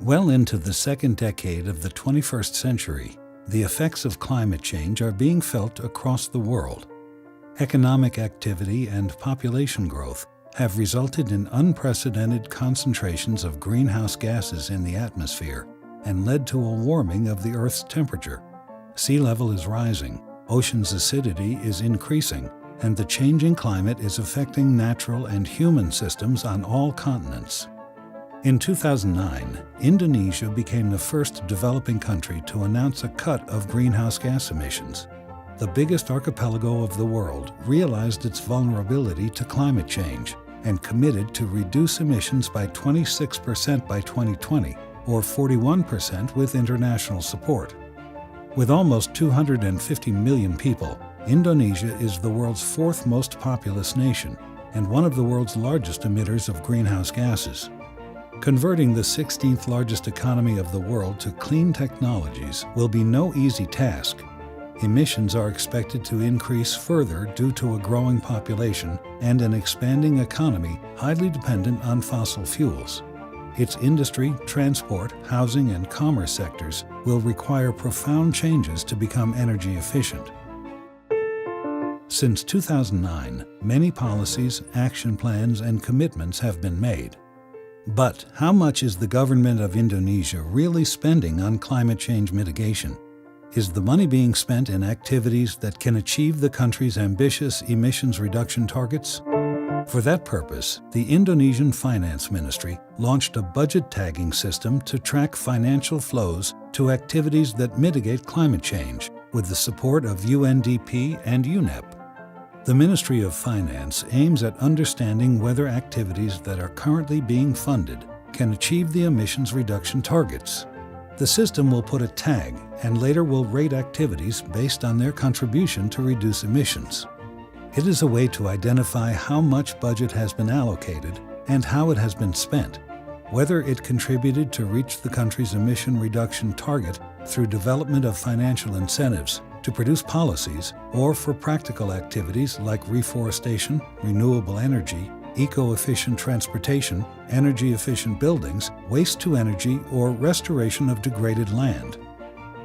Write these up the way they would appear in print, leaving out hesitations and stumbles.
Well into the second decade of the 21st century, the effects of climate change are being felt across the world. Economic activity and population growth have resulted in unprecedented concentrations of greenhouse gases in the atmosphere and led to a warming of the Earth's temperature. Sea level is rising, ocean's acidity is increasing, and the changing climate is affecting natural and human systems on all continents. In 2009, Indonesia became the first developing country to announce a cut of greenhouse gas emissions. The biggest archipelago of the world realized its vulnerability to climate change and committed to reduce emissions by 26% by 2020, or 41% with international support. With almost 250 million people, Indonesia is the world's fourth most populous nation and one of the world's largest emitters of greenhouse gases. Converting the 16th largest economy of the world to clean technologies will be no easy task. Emissions are expected to increase further due to a growing population and an expanding economy highly dependent on fossil fuels. Its industry, transport, housing, and commerce sectors will require profound changes to become energy efficient. Since 2009, many policies, action plans, and commitments have been made. But how much is the government of Indonesia really spending on climate change mitigation? Is the money being spent in activities that can achieve the country's ambitious emissions reduction targets? For that purpose, the Indonesian Finance Ministry launched a budget tagging system to track financial flows to activities that mitigate climate change, with the support of UNDP and UNEP. The Ministry of Finance aims at understanding whether activities that are currently being funded can achieve the emissions reduction targets. The system will put a tag and later will rate activities based on their contribution to reduce emissions. It is a way to identify how much budget has been allocated and how it has been spent, whether it contributed to reach the country's emission reduction target through development of financial incentives to produce policies, or for practical activities like reforestation, renewable energy, eco-efficient transportation, energy-efficient buildings, waste-to-energy, or restoration of degraded land.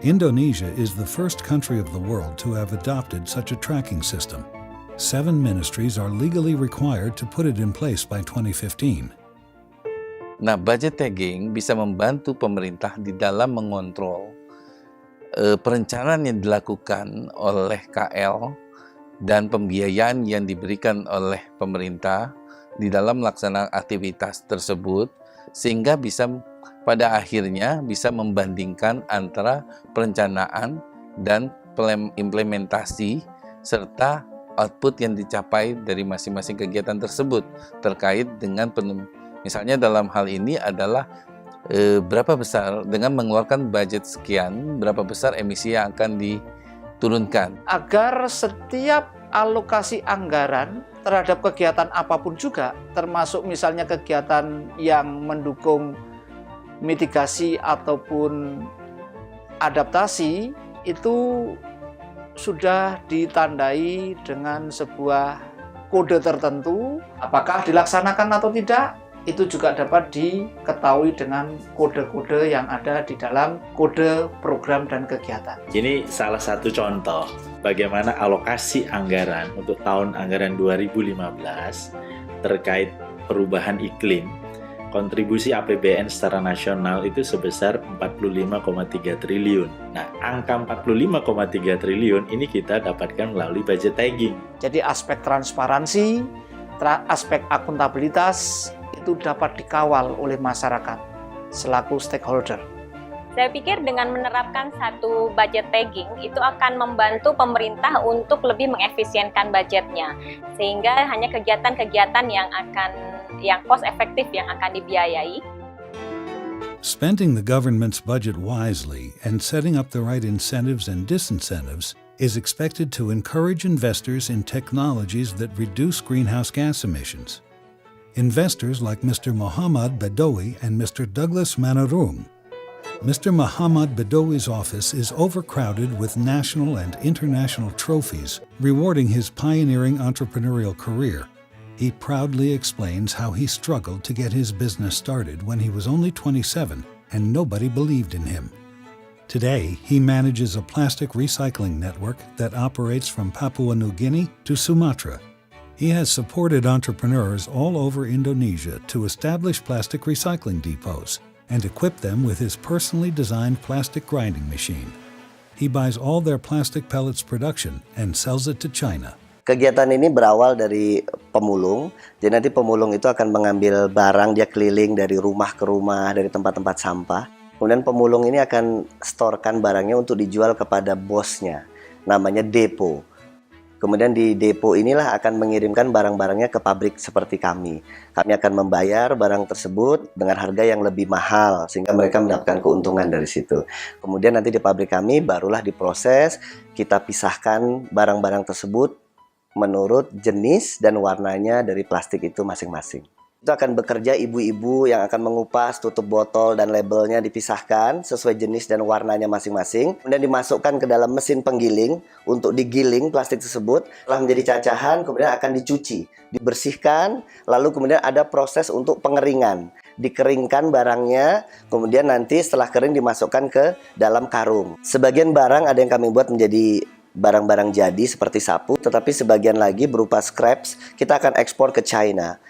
Indonesia is the first country of the world to have adopted such a tracking system. 7 ministries are legally required to put it in place by 2015. Nah, budget tagging bisa membantu pemerintah di dalam mengontrol perencanaan yang dilakukan oleh KL dan pembiayaan yang diberikan oleh pemerintah di dalam melaksanakan aktivitas tersebut, sehingga bisa pada akhirnya bisa membandingkan antara perencanaan dan implementasi serta output yang dicapai dari masing-masing kegiatan tersebut terkait dengan misalnya dalam hal ini adalah berapa besar dengan mengeluarkan budget sekian, berapa besar emisi yang akan diturunkan. Agar setiap alokasi anggaran terhadap kegiatan apapun juga, termasuk misalnya kegiatan yang mendukung mitigasi ataupun adaptasi, itu sudah ditandai dengan sebuah kode tertentu. Apakah dilaksanakan atau tidak, itu juga dapat diketahui dengan kode-kode yang ada di dalam kode program dan kegiatan. Ini salah satu contoh bagaimana alokasi anggaran untuk tahun anggaran 2015 terkait perubahan iklim. Kontribusi APBN secara nasional itu sebesar 45,3 triliun. Nah, angka 45,3 triliun ini kita dapatkan melalui budget tagging. Jadi aspek transparansi, aspek akuntabilitas, itu dapat dikawal oleh masyarakat selaku stakeholder. Saya pikir dengan menerapkan satu budget tagging itu akan membantu pemerintah untuk lebih mengefisienkan budgetnya, sehingga hanya kegiatan-kegiatan yang cost efektif yang akan dibiayai. Spending the government's budget wisely and setting up the right incentives and disincentives is expected to encourage investors in technologies that reduce greenhouse gas emissions. Investors like Mr. Muhammad Badawi and Mr. Douglas Manarung. Mr. Muhammad Badawi's office is overcrowded with national and international trophies rewarding his pioneering entrepreneurial career. He proudly explains how he struggled to get his business started when he was only 27 and nobody believed in him. Today, he manages a plastic recycling network that operates from Papua New Guinea to Sumatra. He has supported entrepreneurs all over Indonesia to establish plastic recycling depots and equip them with his personally designed plastic grinding machine. He buys all their plastic pellets production and sells it to China. Kegiatan ini berawal dari pemulung, jadi nanti pemulung itu akan mengambil barang, dia keliling dari rumah ke rumah, dari tempat-tempat sampah. Kemudian pemulung ini akan storkan barangnya untuk dijual kepada bosnya, namanya depo. Kemudian di depo inilah akan mengirimkan barang-barangnya ke pabrik seperti kami. Kami akan membayar barang tersebut dengan harga yang lebih mahal, sehingga mereka mendapatkan keuntungan dari situ. Kemudian nanti di pabrik kami barulah diproses, kita pisahkan barang-barang tersebut menurut jenis dan warnanya dari plastik itu masing-masing. Itu akan bekerja ibu-ibu yang akan mengupas tutup botol dan labelnya dipisahkan sesuai jenis dan warnanya masing-masing. Kemudian dimasukkan ke dalam mesin penggiling untuk digiling plastik tersebut. Setelah menjadi cacahan, kemudian akan dicuci, dibersihkan, lalu kemudian ada proses untuk pengeringan. Dikeringkan barangnya, kemudian nanti setelah kering dimasukkan ke dalam karung. Sebagian barang ada yang kami buat menjadi barang-barang jadi seperti sapu, tetapi sebagian lagi berupa scraps kita akan ekspor ke China.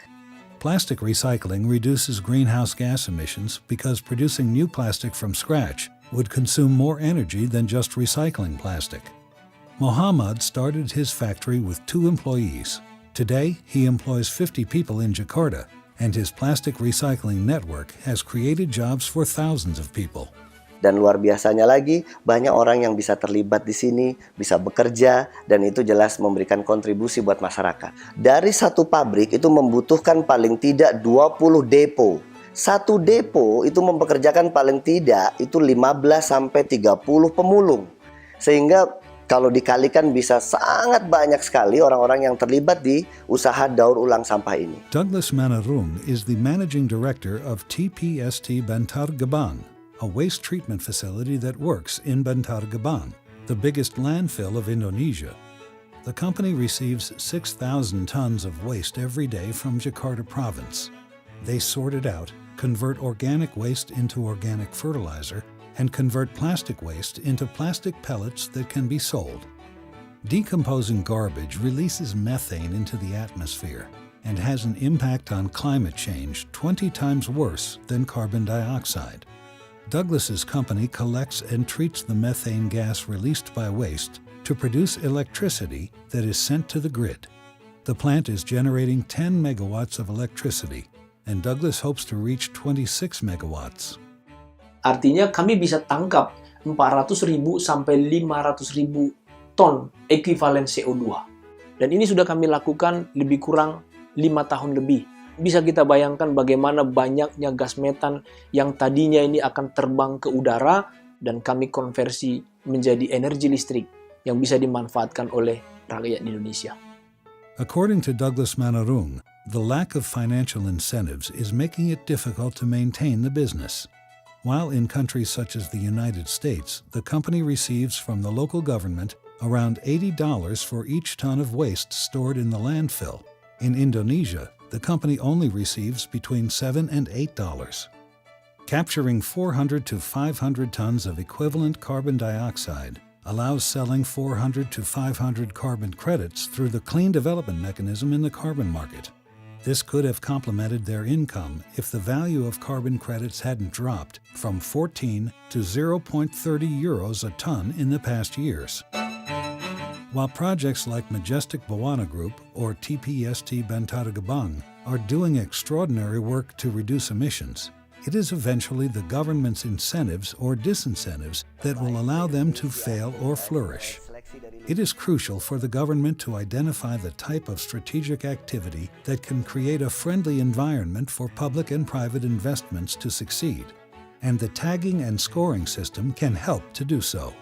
Plastic recycling reduces greenhouse gas emissions because producing new plastic from scratch would consume more energy than just recycling plastic. Muhammad started his factory with 2 employees. Today, he employs 50 people in Jakarta, and his plastic recycling network has created jobs for thousands of people. Dan luar biasanya lagi, banyak orang yang bisa terlibat di sini, bisa bekerja, dan itu jelas memberikan kontribusi buat masyarakat. Dari satu pabrik itu membutuhkan paling tidak 20 depo. Satu depo itu mempekerjakan paling tidak itu 15-30 pemulung. Sehingga kalau dikalikan bisa sangat banyak sekali orang-orang yang terlibat di usaha daur ulang sampah ini. Douglas Manarung is the managing director of TPST Bantar Gebang, a waste treatment facility that works in Bantar Gebang, the biggest landfill of Indonesia. The company receives 6,000 tons of waste every day from Jakarta province. They sort it out, convert organic waste into organic fertilizer, and convert plastic waste into plastic pellets that can be sold. Decomposing garbage releases methane into the atmosphere and has an impact on climate change 20 times worse than carbon dioxide. Douglas's company collects and treats the methane gas released by waste to produce electricity that is sent to the grid. The plant is generating 10 megawatts of electricity, and Douglas hopes to reach 26 megawatts. Artinya kami bisa tangkap 400.000 sampai 500.000 ton ekuivalen CO2. Dan ini sudah kami lakukan lebih kurang 5 tahun lebih. Bisa kita bayangkan bagaimana banyaknya gas metan yang tadinya ini akan terbang ke udara dan kami konversi menjadi energi listrik yang bisa dimanfaatkan oleh rakyat Indonesia. According to Douglas Manarung, the lack of financial incentives is making it difficult to maintain the business. While in countries such as the United States, the company receives from the local government around $80 for each ton of waste stored in the landfill. In Indonesia, the company only receives between $7 and $8. Capturing 400 to 500 tons of equivalent carbon dioxide allows selling 400 to 500 carbon credits through the clean development mechanism in the carbon market. This could have complemented their income if the value of carbon credits hadn't dropped from 14 to 0.30 euros a ton in the past years. While projects like Majestic Bawana Group or TPST Bantar Gebang are doing extraordinary work to reduce emissions, it is eventually the government's incentives or disincentives that will allow them to fail or flourish. It is crucial for the government to identify the type of strategic activity that can create a friendly environment for public and private investments to succeed, and the tagging and scoring system can help to do so.